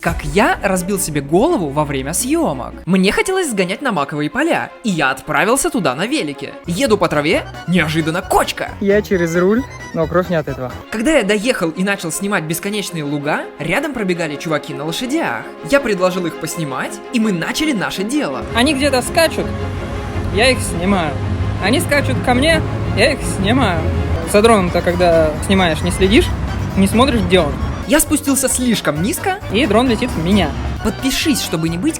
Как я разбил себе голову во время съемок. Мне хотелось сгонять на маковые поля, и я отправился туда на велике. Еду по траве, неожиданно кочка. Я через руль, но кровь не от этого. Когда я доехал и начал снимать бесконечные луга, рядом пробегали чуваки на лошадях. Я предложил их поснимать, и мы начали наше дело. Они где-то скачут, я их снимаю. Они скачут ко мне, я их снимаю. За дроном-то, когда снимаешь, не следишь, не смотришь, где он. Я спустился слишком низко. И дрон летит в меня. Подпишись, чтобы не быть